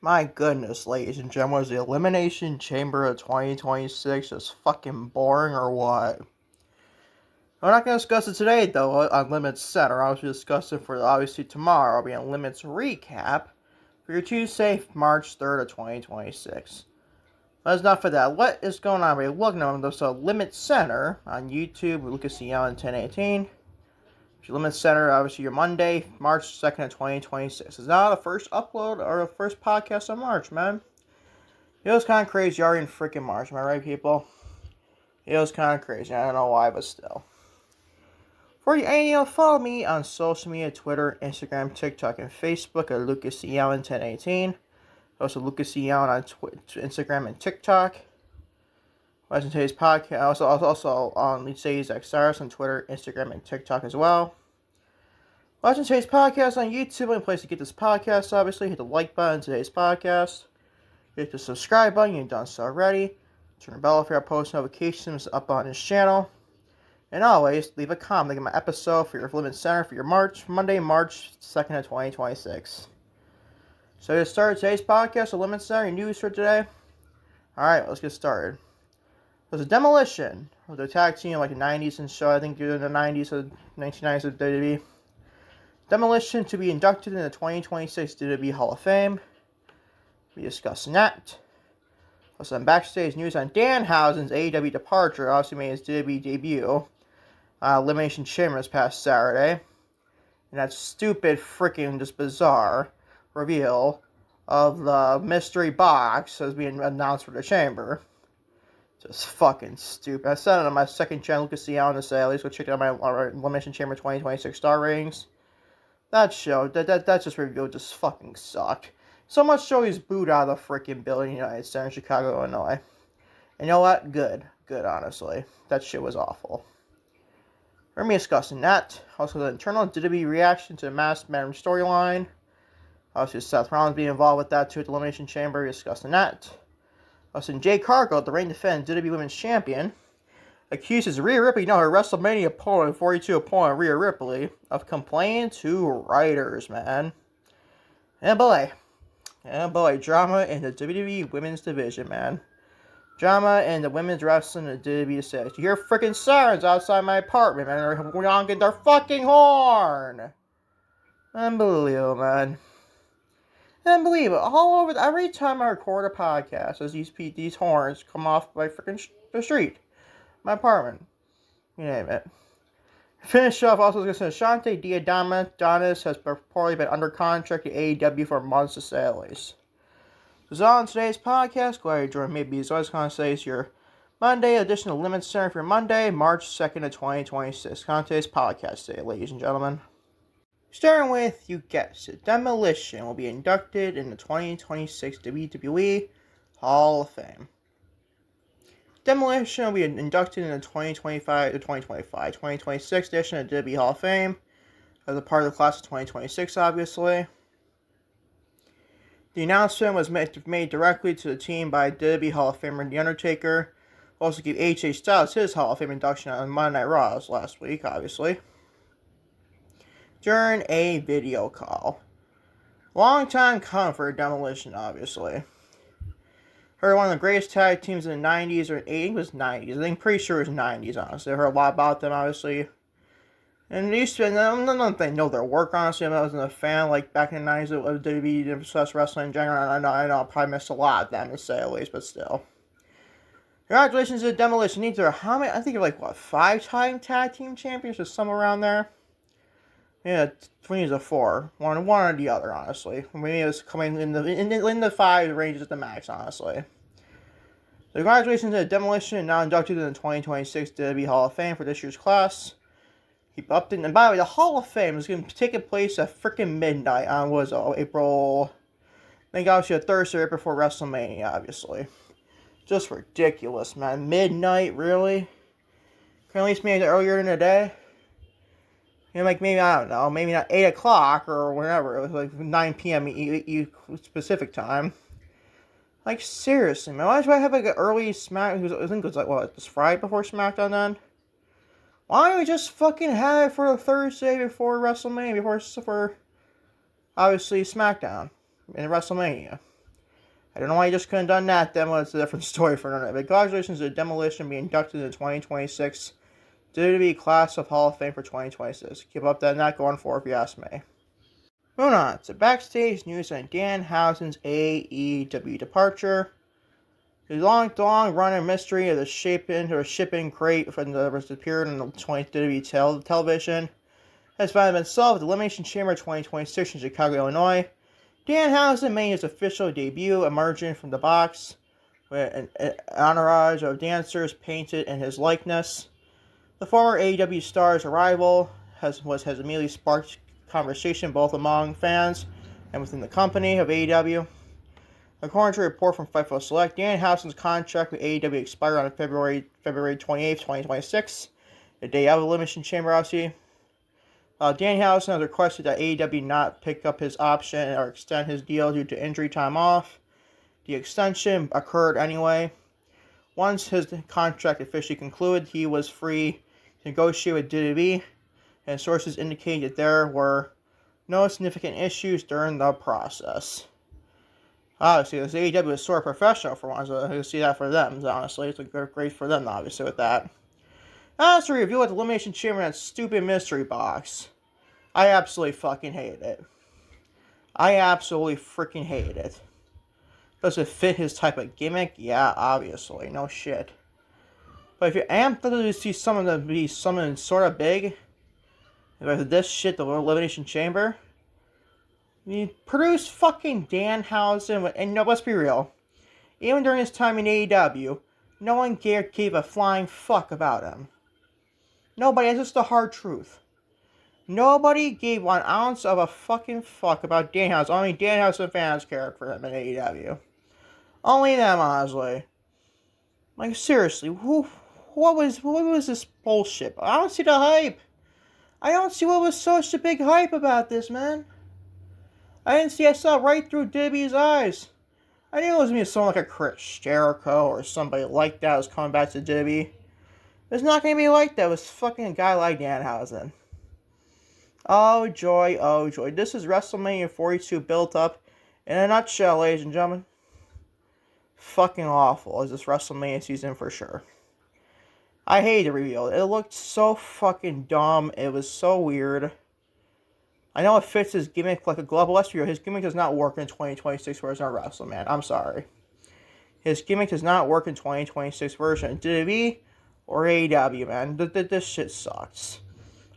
My goodness, ladies and gentlemen, was the Elimination Chamber of 2026 just fucking boring or what? We're not going to discuss it today, though, on LimitsCenter. I'll discuss it for, obviously, tomorroor. I'll be on Limits Recap for your Tuesday, March 3rd of 2026. But that's not for that. What is going on? We're looking at this LimitsCenter on YouTube with Lucas Young 1018. Your LimitsCenter, obviously, your Monday, March 2nd of 2026. It's now the first upload or the first podcast of March, man. It was kind of crazy already in freaking March. Am I right, people? It was kind of crazy. I don't know why, but still. For you, follow me on social media, Twitter, Instagram, TikTok, and Facebook at Lucas Young 1018. Also, Lucas Young on Instagram and TikTok. Watching today's podcast. Also on Mercedes XRs on Twitter, Instagram, and TikTok as well. Watching today's podcast on YouTube, any place to get this podcast, obviously. Hit the like button on today's podcast. Hit the subscribe button, you've done so already. Turn the bell for your post notifications up on this channel. And always, leave a comment in my episode for your LimitsCenter for your Monday, March 2nd of 2026. So to start today's podcast of LimitsCenter, your news for today. Alright, let's get started. There's a Demolition of the tag team like the 90s and show, I think in the 90s or 1990s of WWE. Demolition to be inducted in the 2026 WWE Hall of Fame. We'll be discussing that. Also, some backstage news on Danhausen's AEW departure. Obviously made his WWE debut. Elimination Chamber this past Saturday. And that stupid, freaking, just bizarre reveal of the mystery box as being announced for the Chamber. Just fucking stupid. I said it on my second channel, Lucas Young, to say, at least go check out my Elimination Chamber 2026 star ratings. That show, that just reveal just fucking sucked. So much so he's booed out of the freaking building in the United States in Chicago, Illinois. And you know what? Good, honestly. That shit was awful. We're going to be discussing that. Also, the internal WWE reaction to the Masked Man storyline. Obviously, Seth Rollins being involved with that too at the Elimination Chamber. We're discussing that. Also, Jade Cargill, the reigning defending WWE Women's Champion, accuses Rhea Ripley, her WrestleMania opponent, 42 opponent, Rhea Ripley, of complaining to writers, man. And boy, drama in the WWE Women's Division, man. Drama in the women's wrestling in the WWE says, you hear freaking sirens outside my apartment, man. They're honking their fucking horn. Unbelievable, man. Unbelievable. All over, every time I record a podcast, as these horns come off my freaking the street. My apartment. You name it. Finish off, also going to say, Ashante Thee Adonis has reportedly been under contract to AEW for months to say at least. So on today's podcast, glad you joined me. Because I was going to say it's your Monday edition of LimitsCenter for Monday, March 2nd of 2026. On today's podcast today, ladies and gentlemen. Starting with, you guessed it, Demolition will be inducted in the 2026 WWE Hall of Fame. Demolition will be inducted in the 2026 edition of WWE Hall of Fame as a part of the class of 2026, obviously. The announcement was made directly to the team by WWE Hall of Famer The Undertaker. Also gave AJ Styles his Hall of Fame induction on Monday Night Raw last week, obviously, during a video call. Long time coming for Demolition, obviously. Heard one of the greatest tag teams in the 90s, or 80s, it was 90s. I think pretty sure it was 90s, honestly. I heard a lot about them, obviously. And they used to, I don't think know their work, honestly. I wasn't a fan, like, back in the 90s of WWE and wrestling in general. I know I probably missed a lot of them, to say at least, but still. Congratulations to Demolition. These are how many? I think they're like, what, 5-time tag team champions or somewhere around there? Yeah, 20 is a 4. One or the other, honestly. Maybe it's coming in the 5 ranges at the max, honestly. So congratulations to Demolition, now inducted in the 2026 WWE Hall of Fame for this year's class. Keep up to, and by the way, the Hall of Fame is going to take place at freaking midnight on, April, I think obviously a Thursday right before WrestleMania, obviously. Just ridiculous, man. Midnight, really? Can at least make it earlier in the day? You know, like maybe, I don't know, maybe not 8 o'clock or whatever. It was like 9 p.m. Pacific time. Like, seriously, man. Why do I have like an early Smack? I think it was like, what, this Friday before SmackDown then? Why don't we just fucking have it for a Thursday before WrestleMania, for obviously SmackDown and WrestleMania? I don't know why you just couldn't have done that then, but it's a different story for another. But congratulations to Demolition being inducted in the 2026 WWE Class of Hall of Fame for 2026. Keep up that net going forward if you ask me. Moving on to backstage news on Danhausen's AEW departure. The long running mystery of the shipping crate from the was appeared on the WWE television has finally been solved with the Elimination Chamber 2026 in Chicago, Illinois. Danhausen made his official debut emerging from the box with an entourage of dancers painted in his likeness. The former AEW star's arrival has immediately sparked conversation both among fans and within the company of AEW. According to a report from Fightful Select, Danhausen's contract with AEW expired on February 28, 2026, the day of the Elimination Chamber, obviously. Danhausen has requested that AEW not pick up his option or extend his deal due to injury time off. The extension occurred anyway. Once his contract officially concluded, he was free to negotiate with WWE, and sources indicate that there were no significant issues during the process. Obviously, this AEW is sort of professional for once, so I can see that for them, honestly. It's great for them, obviously, with that. As to review with the Elimination Chamber and that stupid mystery box, I absolutely fucking hate it. I absolutely freaking hate it. Does it fit his type of gimmick? Yeah, obviously. No shit. But if you am to see someone to be something sort of big, like this shit, the Elimination Chamber, you produce fucking Danhausen, and no, let's be real. Even during his time in AEW, no one gave a flying fuck about him. Nobody, that's just the hard truth. Nobody gave 1 ounce of a fucking fuck about Danhausen. Only Danhausen fans cared for him in AEW. Only them, honestly. Like, seriously, what was this bullshit? I don't see the hype. I don't see what was such a big hype about this, man. I saw right through Dibby's eyes. I knew it was going to be someone like a Chris Jericho or somebody like that was coming back to Dibby. It's not going to be like that. It was fucking a guy like Danhausen. Oh joy, oh joy. This is WrestleMania 42 built up in a nutshell, ladies and gentlemen. Fucking awful is this WrestleMania season for sure. I hate the reveal. It looked so fucking dumb. It was so weird. I know it fits his gimmick like a glove. Let's be real. His gimmick does not work in 2026 version of wrestling, man. I'm sorry. His gimmick does not work in 2026 version of WWE or AEW, man. This shit sucks.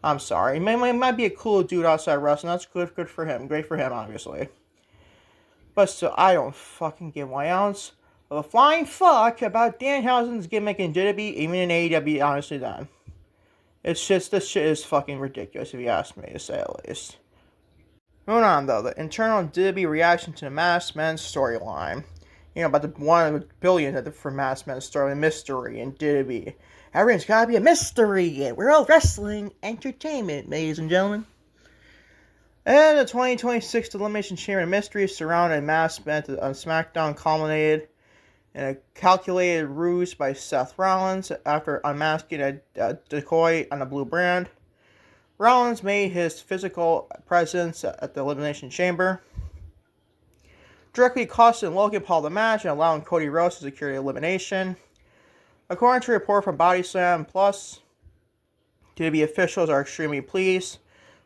I'm sorry. He might be a cool dude outside wrestling. That's good for him. Great for him, obviously. But still, I don't fucking give 1 ounce of a flying fuck about Danhausen's gimmick in WWE, even in AEW, honestly, then. It's just, this shit is fucking ridiculous, if you ask me, to say at least. Moving on, though, the internal WWE reaction to the Masked Men storyline. You know, about the 1 billion for Masked Men story, mystery, and WWE. Everyone's gotta be a mystery. We're all wrestling entertainment, ladies and gentlemen. And the 2026 Elimination Chamber mysteries surrounding Masked Men on SmackDown culminated in a calculated ruse by Seth Rollins after unmasking a decoy on a blue brand. Rollins made his physical presence at the Elimination Chamber, directly costing Logan Paul the match and allowing Cody Rhodes to secure the elimination. According to a report from Body Slam Plus, WWE officials are extremely pleased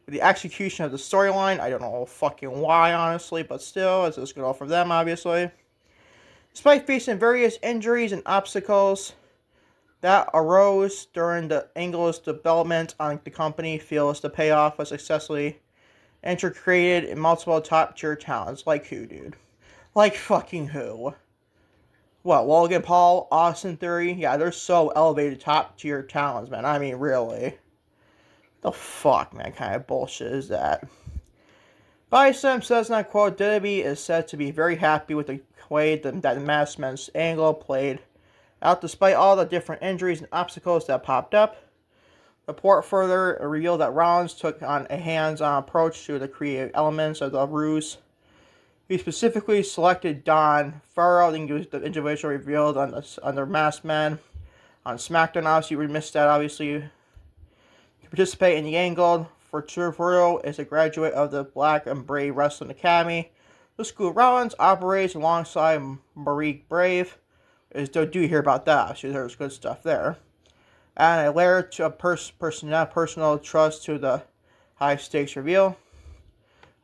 with the execution of the storyline. I don't know fucking why, honestly, but still, it's just good for them, obviously. Despite facing various injuries and obstacles that arose during the Angle's development on the company, feels the payoff was successfully integrated in multiple top-tier talents. Like who, dude? Like fucking who? What, Logan Paul, Austin Theory? Yeah, they're so elevated top-tier talents, man. I mean, really. The fuck, man, kind of bullshit is that? Bison says, and I quote, WWE is said to be very happy with the way that the Masked Men's Angle played out despite all the different injuries and obstacles that popped up. The report further revealed that Rollins took on a hands-on approach to the creative elements of the ruse. He specifically selected Don Farrell, the individual revealed on the Masked Men on SmackDown. Obviously, we missed that, obviously. To participate in the Angle, Farrell is a graduate of the Black and Bray Wrestling Academy, The School Rollins operates alongside Marie Brave. Do hear about that? There's good stuff there. And a layer of personal trust to the high stakes reveal.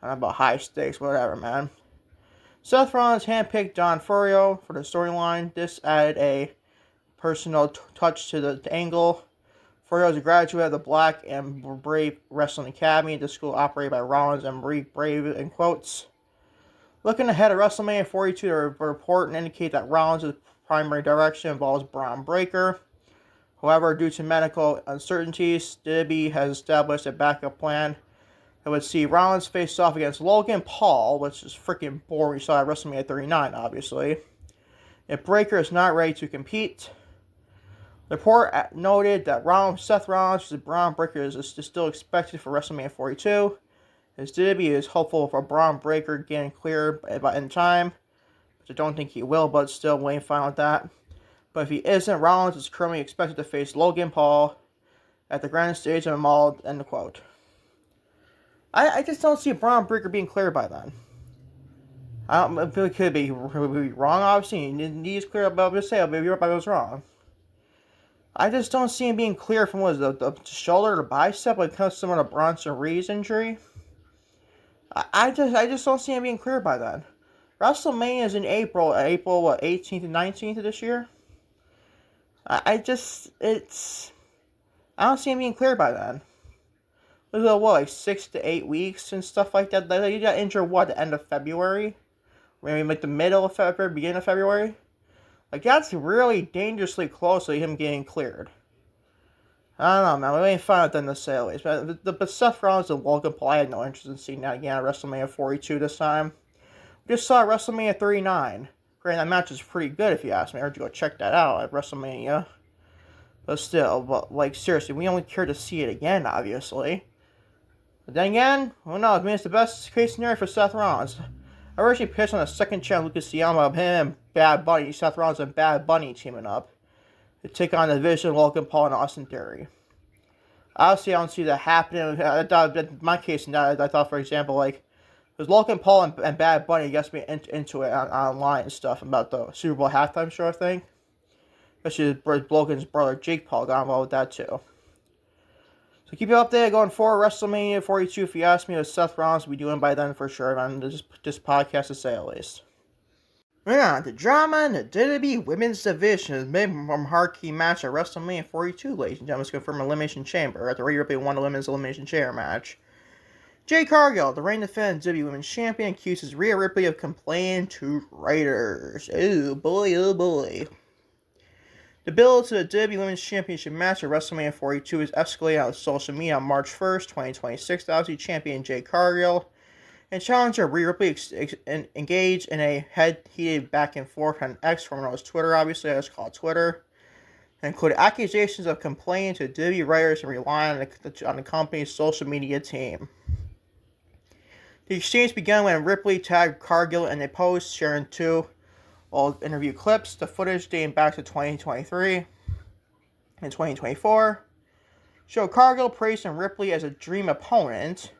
I don't know about high stakes, whatever, man. Seth Rollins handpicked Don Furio for the storyline. This added a personal touch to the angle. Furio is a graduate of the Black and Brave Wrestling Academy, the school operated by Rollins and Marie Brave, in quotes. Looking ahead at WrestleMania 42, the report indicate that Rollins' primary direction involves Braun Breaker. However, due to medical uncertainties, WWE has established a backup plan that would see Rollins face off against Logan Paul, which is freaking boring. We saw at WrestleMania 39, obviously. If Breaker is not ready to compete, the report noted that Seth Rollins versus Braun Breaker is still expected for WrestleMania 42. As WWE is hopeful for Braun Breaker getting cleared in time, which I don't think he will, but still waiting fine with that. But if he isn't, Rollins is currently expected to face Logan Paul at the grand stage of the Mall, end quote. I just don't see Braun Breaker being cleared by then. I feel it could be wrong, obviously. He's clear about this sale, maybe I was wrong. I just don't see him being clear from the shoulder or bicep when it comes to some of the Bronson Reed's injury. I just don't see him being cleared by then. WrestleMania is in April what, 18th and 19th of this year? I don't see him being cleared by then. Look at what, like 6 to 8 weeks and stuff like that. Like, you got injured what, the end of February? Maybe like the middle of February, beginning of February? Like, that's really dangerously close to him getting cleared. I don't know, man. We ain't find out then the sale is. But Seth Rollins and Logan Paul, I had no interest in seeing that again at WrestleMania 42 this time. We just saw WrestleMania 39. Granted, that match is pretty good if you ask me. I heard you go check that out at WrestleMania. But still, like, seriously, we only care to see it again, obviously. But then again, who knows? I mean, it's the best case scenario for Seth Rollins. I originally pitched on the second channel, Lucas Siama, of him and Bad Bunny, Seth Rollins and Bad Bunny teaming up to take on the Division, Logan Paul and Austin Theory. Obviously, I don't see that happening. I thought, in my case, I thought, for example, like, because Logan Paul and Bad Bunny gets me into it online and stuff about the Super Bowl halftime show, I think. Especially Logan's brother, Jake Paul, got involved with that, too. So keep you updated going forward. WrestleMania 42, if you ask me, what Seth Rollins will be doing by then for sure. On this podcast to say at least. Moving on, the drama in the WWE Women's Division is made from marquee match at WrestleMania 42, ladies and gentlemen. It's confirmed Elimination Chamber at the Rhea Ripley won the Women's Elimination Chamber match. Jade Cargill, the reigning defending WWE Women's Champion, accuses Rhea Ripley of complaining to writers. Oh boy, oh boy. The build to the WWE Women's Championship match at WrestleMania 42 is escalated on social media on March 1st, 2026. Obviously, champion Jade Cargill and challenger Rhea Ripley engaged in a heated back and forth on X, formerly known as Twitter, obviously, that's called Twitter, and included accusations of complaining to WWE writers and relying on the company's social media team. The exchange began when Ripley tagged Cargill in a post, sharing two old interview clips. The footage dating back to 2023 and 2024 showed Cargill praising Ripley as a dream opponent.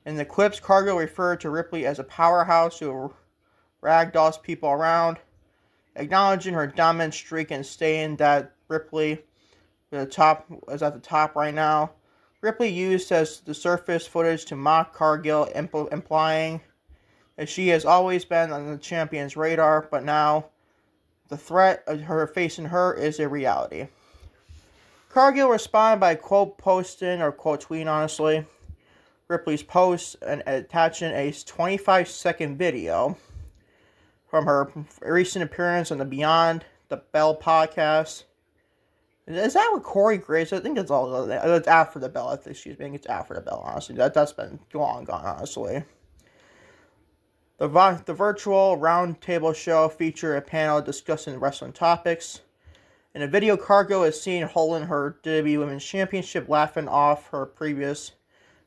In the clips, Cargill referred to Ripley as a powerhouse who ragdolls people around, acknowledging her dominant streak and stating that Ripley is at the top right now. Ripley used as the surface footage to mock Cargill, implying that she has always been on the champion's radar, but now the threat of her facing her is a reality. Cargill responded by quote posting or quote tweeting, honestly, Ripley's post and attaching a 25-second video from her recent appearance on the Beyond the Bell podcast. Is that what Corey Graves? I think it's all. It's after the bell. I think it's after the bell. Honestly, that's been long gone. Honestly, the virtual roundtable show featured a panel discussing wrestling topics. In a video, Cargill is seen holding her WWE Women's Championship, laughing off her previous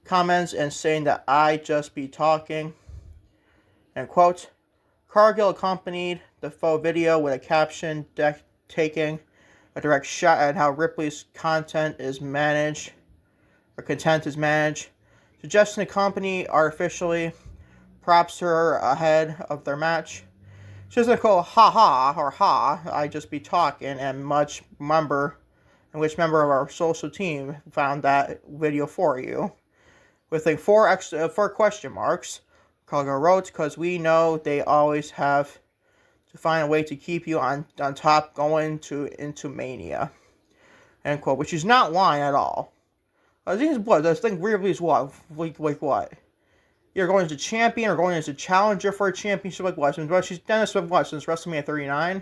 comments and saying that I just be talking. And quote, Cargill accompanied the faux video with a caption taking a direct shot at how Ripley's content is managed, suggesting the company artificially props her ahead of their match. She doesn't go ha ha or ha, I just be talking, and which member of our social team found that video for you. With like four question marks. Cargill wrote, because we know they always have to find a way to keep you on top going into Mania. End quote, which is not lying at all. I think Ripley is what? Like what? You're going as a champion or going as a challenger for a championship like what? She's done this with what? Since WrestleMania 39?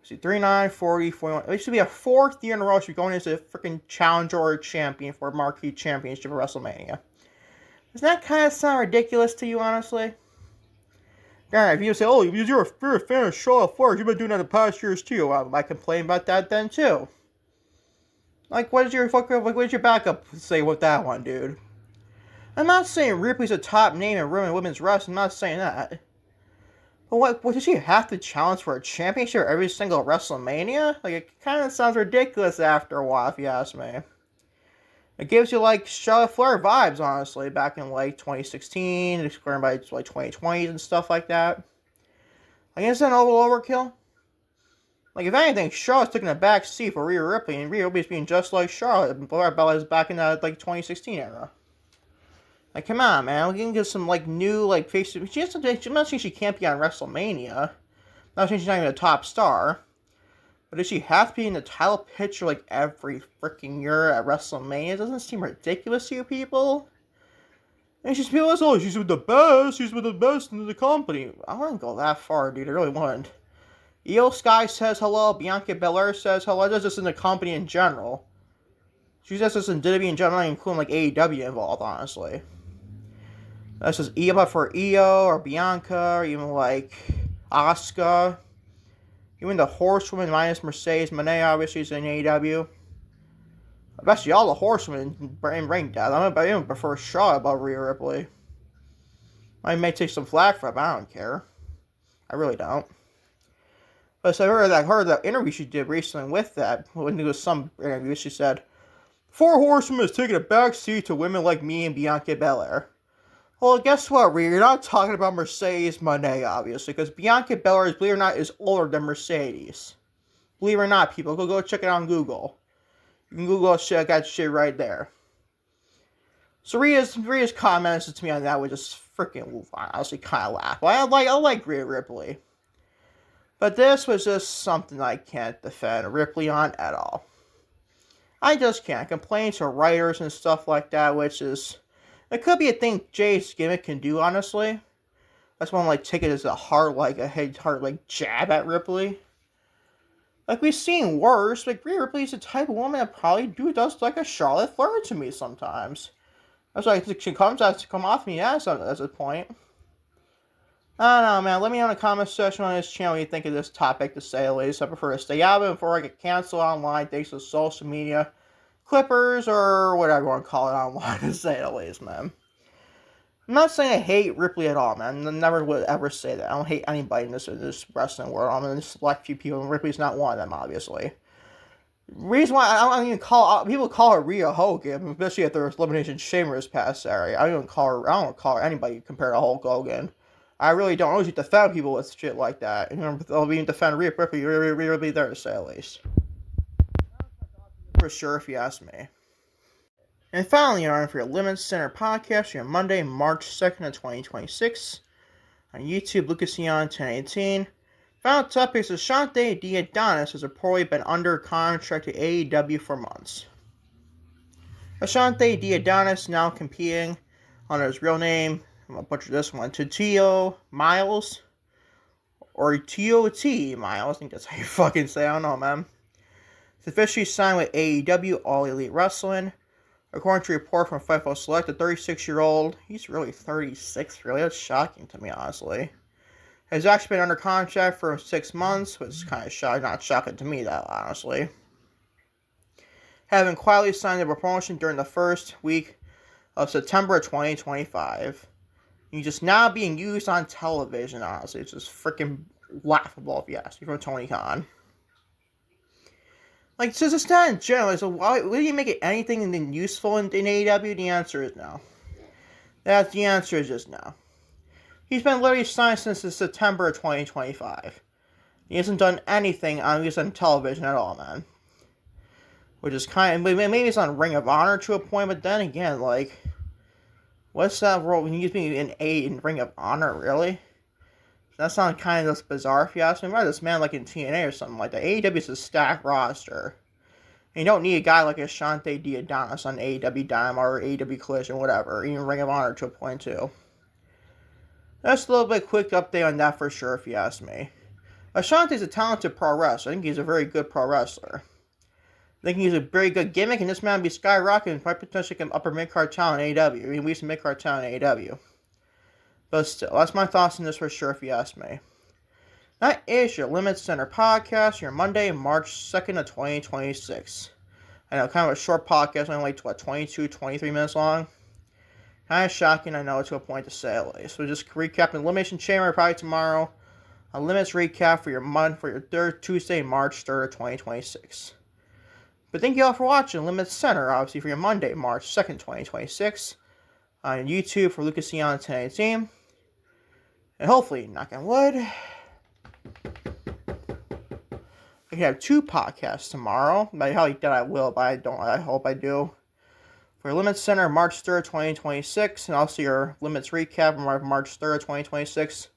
See, 39, 40, 41. It should be a fourth year in a row she's going as a freaking challenger or a champion for a marquee championship of WrestleMania. Doesn't that kind of sound ridiculous to you, honestly? Granted, if you say, oh, you're a fan of Charlotte Flair, you've been doing that the past years too. I complain about that then too. Like, what did your backup say with that one, dude? I'm not saying Ripley's a top name in women's wrestling. I'm not saying that. But what does she have to challenge for a championship every single WrestleMania? Like, it kind of sounds ridiculous after a while, if you ask me. It gives you, like, Charlotte Flair vibes, honestly, back in, like, 2016, exploring by, like, 2020s and stuff like that. Like, isn't that overkill? Like, if anything, Charlotte's taking a back seat for Rhea Ripley, and Rhea Ripley's being just like Charlotte, and Bella's back in that, like, 2016 era. Like, come on, man. We can get some, like, new, like, faces. I'm not saying she can't be on WrestleMania. I'm not saying she's not even a top star. But does she have to be in the title picture, like, every freaking year at WrestleMania? It doesn't seem ridiculous to you people. And she's people say, oh, she's with the best. She's with the best in the company. I wouldn't go that far, dude. I really wouldn't. Io Sky says hello. Bianca Belair says hello. That's just in the company in general. She's just in WWE in general, including, like, AEW involved, honestly. That's just Io for Io or Bianca or even like Asuka. Even the Horsewoman minus Mercedes Moné obviously is in AEW. Especially all the Horsewomen in ring death. I even prefer Shaw above Rhea Ripley. I may take some flack for it, but I don't care. I really don't. But so I heard that interview she did recently with that. When there was some interview, she said, 4 Horsewomen is taking a back seat to women like me and Bianca Belair. Well, guess what, Rhea? You're not talking about Mercedes Moné, obviously, because Bianca Belair, believe it or not, is older than Mercedes. Believe it or not, people, go check it out on Google. You can Google shit, that shit right there. So Rhea's comments to me on that was just freaking, honestly, kind of laugh. I like Rhea Ripley. But this was just something I can't defend Ripley on at all. I just can't. Complain to writers and stuff like that, which is... It could be a thing Jade's gimmick can do, honestly. That's one like take it as a hard jab at Ripley. Like we've seen worse. Like Rhea Ripley's the type of woman that probably does like a Charlotte Flair to me sometimes. That's like she come off me as a point. I don't know, man. Let me know in the comment section on this channel what you think of this topic, to say the least. I prefer to stay out of it before I get canceled online thanks to social media. Clippers, or whatever you want to call it online, to say the least, man. I'm not saying I hate Ripley at all, man. I never would ever say that. I don't hate anybody in this wrestling world. I'm going to select few people, and Ripley's not one of them, obviously. Reason why I don't even people call her Rhea Hogan, especially at their Elimination Chamber this past Saturday. I don't call her anybody compared to Hulk Hogan. I really don't. I always defend people with shit like that. You know, I'll even defend Rhea Ripley. Rhea be there to say the least. For sure, if you ask me. And finally, for your LimitsCenter podcast for Monday, March 2nd of 2026. On YouTube, Lucas Eon 1018. Final topic is Ashante Thee Adonis has reportedly been under contract to AEW for months. Ashante Thee Adonis now competing under his real name, I'm going to butcher this one, Tio Miles, or T Miles, I think that's how you fucking say, I don't know, man. He's officially signed with AEW, All Elite Wrestling. According to a report from Fightful Select, the 36-year-old, he's really 36, really, that's shocking to me, honestly, has actually been under contract for 6 months, which is kind of not shocking to me, that honestly. Having quietly signed the promotion during the first week of September 2025. He's just now being used on television, honestly. It's just freaking laughable, if you ask me, from Tony Khan. Like, so just that in general, so why would you make it anything useful in AEW? The answer is no. The answer is just no. He's been literally signed since September of 2025. He hasn't done anything on television at all, man. Which is kind of, maybe it's on Ring of Honor to a point, but then again, like, what's that role when you use me in Ring of Honor, really? That sounds kind of just bizarre if you ask me. Why this man like in TNA or something like that? AEW is a stacked roster. And you don't need a guy like Ashante Thee Adonis on AEW Dynamite or AEW Collision, whatever. Even Ring of Honor to a point too. That's a little bit quick update on that for sure if you ask me. Ashante's a talented pro wrestler. I think he's a very good pro wrestler. I think he's a very good gimmick, and this man will be skyrocketing quite potentially an upper mid-card talent in AEW. Even we some mid-card talent in AEW. But still, that's my thoughts on this for sure if you ask me. That is your LimitsCenter podcast, your Monday, March 2nd of 2026. I know, kind of a short podcast, only like, 22, 23 minutes long. Kind of shocking, I know, to a point to say at least. So just recapping Elimination Chamber probably tomorrow. A Limits recap for your third Tuesday, March 3rd of 2026. But thank you all for watching LimitsCenter, obviously, for your Monday, March 2nd, 2026. On YouTube for Lucas Eon 1018. And hopefully, knock on wood, I can have 2 podcasts tomorrow. I highly doubt I will, but I hope I do. For LimitsCenter, March 3rd, 2026. And also your Limits recap on March 3rd, 2026.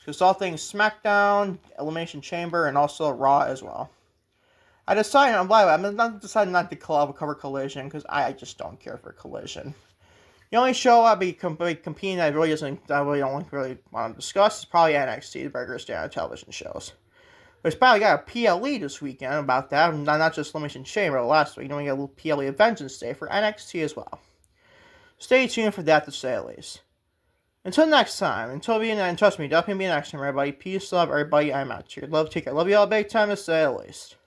It's all things SmackDown, Elimination Chamber, and also Raw as well. I decided, I'm deciding not to cover Collision, because I just don't care for Collision. The only show I'll be competing that I really don't want to discuss is probably NXT, the regular standard television shows. There's probably got a PLE this weekend about that, not just Elimination Chamber last week. We got a little PLE Vengeance Day for NXT as well. Stay tuned for that to say the least. Until next time, and trust me, definitely be next time, everybody. Peace, love, everybody. I'm out here. Love you all big time to say the least.